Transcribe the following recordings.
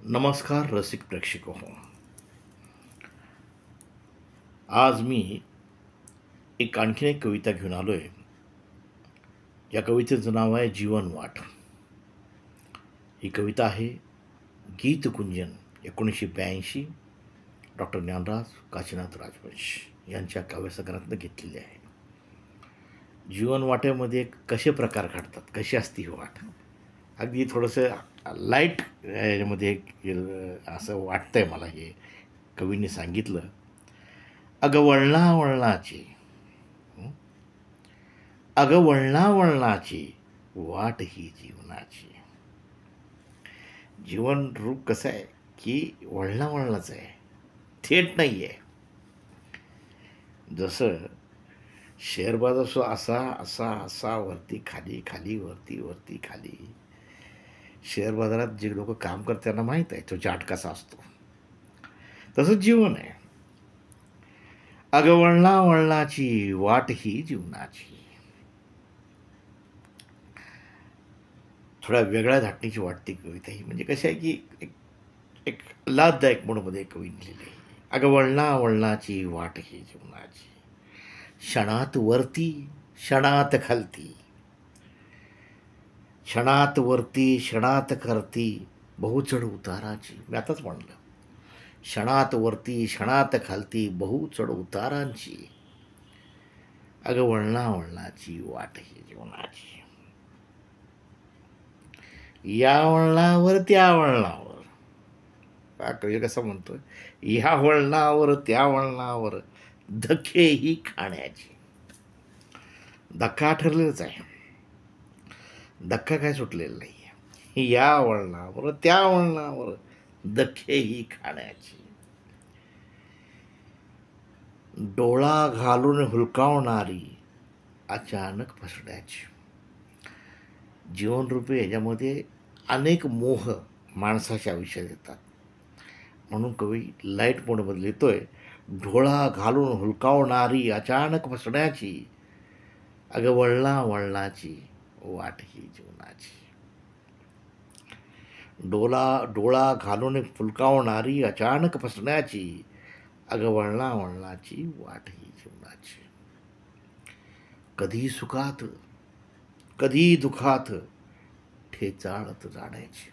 नमस्कार रसिक प्रेक्षक हो. आज मी आणखीन एक कविता घेऊन आलो आहे. या कवितेचं नाव आहे जीवनवाट. ही कविता आहे गीतकुंजन 1982 डॉक्टर ज्ञानराज काशीनाथ राजवंश यांच्या काव्यसंग्रहातनं घेतलेली आहे. जीवनवाटेमध्ये कसे प्रकार घडतात, कशी असते ही वाट, अगदी थोडंसं लाईट याच्यामध्ये असं वाटतंय मला. हे कवींनी सांगितलं, अगं वळणा वळणाची, अगं वळणा वळणाची वाट ही जीवनाची. जीवन रूप कसं आहे की वळणा वळणाचं आहे, थेट नाही आहे. जसं शेअर बाजार असा असा असा वरती खाली, खाली वरती, वरती खाली. शेअर बाजारात जे लोक काम करतात त्यांना माहीत आहे तो चार्ट कसा असतो. तसंच जीवन आहे. अगं वळणा वळणाची वाट ही जीवनाची. थोड्या वेगळ्या धाटणीची वाटते कविता ही. म्हणजे कशी आहे की एक लाभदायक म्हणून कवी लिहिलेली आहे. अगं वळणा वळणाची वाट ही जीवनाची, क्षणात वरती क्षणात खालती, क्षणात वरती क्षणात खालती बहुचढ उताराची. मी आताच म्हणलं, क्षणात वरती क्षणात खालती बहुचढ उतारांची. अगं वळणा वळणाची वाट ही जीवनाची. या वळणावर त्या वळणावर, कवी कसं म्हणतोय, ह्या वळणावर त्या वळणावर धक्के ही खाण्याची. धक्का ठरलेलाच आहे, धक्का काय सुटलेला नाही. या वळणावर त्या वळणावर धक्के ही खाण्याची. डोळा घालून हुलकावणारी अचानक फसण्याची. जीवनरूपी ह्याच्यामध्ये अनेक मोह माणसाच्या आयुष्यात येतात. म्हणून कवी लाईट मोडमध्ये लिहितोय, डोळा घालून हुलकावणारी अचानक फसण्याची. अगं वळणा वळणाची वाट ही जीवनाची. डोळा घालून फुलकावणारी अचानक फसण्याची. अगं वळणा वळणाची वाट ही जीवनाची. कधी सुखात कधी दुखात ठेचाळत जाण्याची.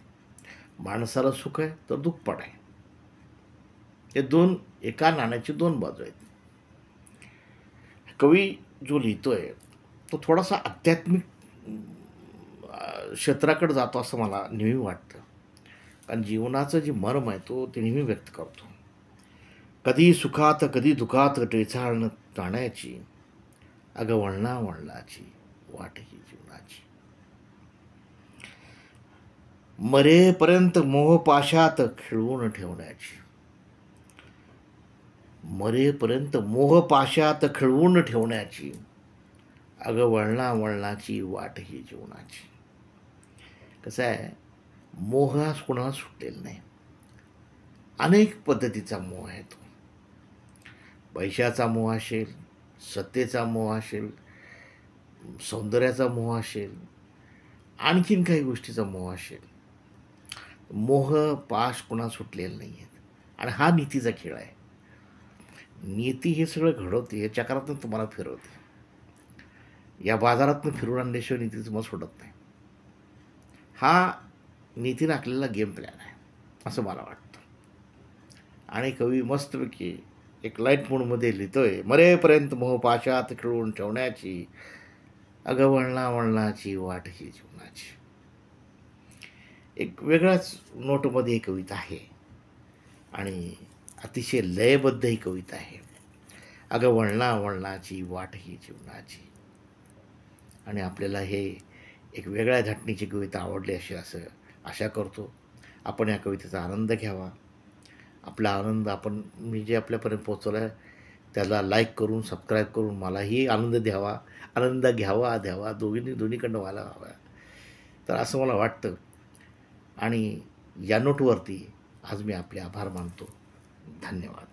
माणसाला सुख आहे तर दुःख पण आहे. हे दोन एका नाण्याची दोन बाजू आहेत. कवी जो लिहितोय तो थोडासा आध्यात्मिक क्षेत्राकडे जातो असं मला नेहमी वाटतं. कारण जीवनाचं जे मर्म आहे तो ते नेहमी व्यक्त करतो. कधी सुखात कधी दुखात टेचाळणं जाण्याची. अगं वळणा वळणाची वाट ही जीवनाची. मरेपर्यंत मोहपाशात खिळवून ठेवण्याची. मरेपर्यंत मोहपाशात खिळवून ठेवण्याची. अगं वळणा वळणाची वाट ही जीवनाची. कसं आहे, मोह हा कोणाला सुटलेला नाही. अनेक पद्धतीचा मोह आहे तो. पैशाचा मोह असेल, सत्तेचा मोह असेल, सौंदर्याचा मोह असेल, आणखीन काही गोष्टीचा मोह असेल. मोह पाश कोणा सुटलेला नाही आहेत. आणि हा नीतीचा खेळ आहे. नीती हे सगळं घडवते, या चक्रातून तुम्हाला फिरवते. या बाजारातून फिरून आणल्याशिवाय नीती तुम्हाला सोडत नाही. हा नीतीने आखलेला गेम प्लॅन आहे असं मला वाटतं. आणि कवी मस्तपैकी एक लाईट मूडमध्ये लिहितोय, मरेपर्यंत मोहपाशात खिळवून ठेवण्याची. अगं वळणा वळणाची वाट ही जीवनाची. एक वेगळ्याच नोटमध्ये ही कविता आहे आणि अतिशय लयबद्ध ही कविता आहे. अगं वळणा वळणाची वाट ही जीवनाची. आणि आपल्याला हे एक वेगळ्या धाटणीची कविता आवडली आशा करतो. आपण या कवितेचा आनंद घ्यावा. आपला आनंद मी जे आपल्यापर्यंत पोचवला आहे त्याला लाईक करून सबस्क्राईब करून मलाही आनंद द्यावा. आनंद द्यावा दोन्हीकडनं व्हायला हवा. तर असं मला वाटतं. आणि या नोटवरती आज मी आपले आभार मानतो. धन्यवाद.